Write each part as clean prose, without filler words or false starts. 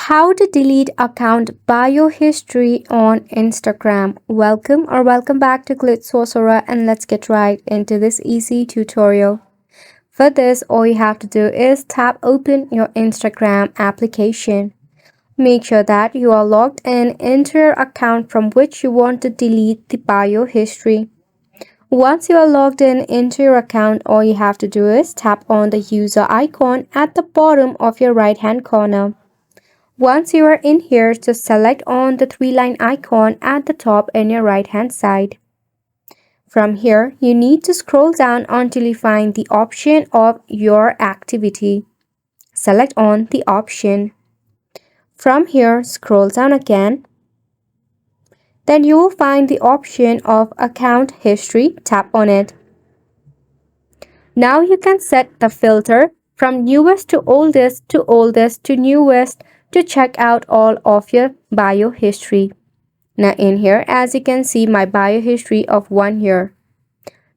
How to delete account bio history on Instagram. Welcome back to Glitch Sorcerer, and let's get right into this easy tutorial. For this, all you have to do is tap open your Instagram application. Make sure that you are logged in into your account from which you want to delete the bio history. Once you are logged in into your account, all you have to do is tap on the user icon at the bottom of your right hand corner. Once you are in here, just select on the three-line icon at the top in your right-hand side. From here, you need to scroll down until you find the option of your activity. Select on the option. From here, scroll down again. Then you will find the option of account history. Tap on it. Now you can set the filter from newest to oldest to oldest to newest to check out all of your bio history. Now in here, as you can see, my bio history of 1 year.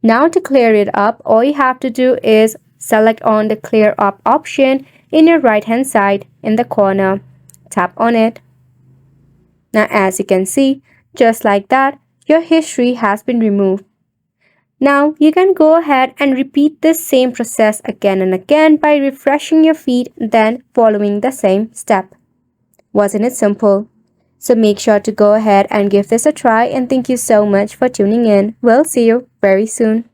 Now to clear it up, all you have to do is select on the clear up option in your right hand side in the corner. Tap on it. Now as you can see, just like that, your history has been removed. Now you can go ahead and repeat this same process again and again by refreshing your feed, then following the same step. Wasn't it simple? So make sure to go ahead and give this a try, and thank you so much for tuning in. We'll see you very soon.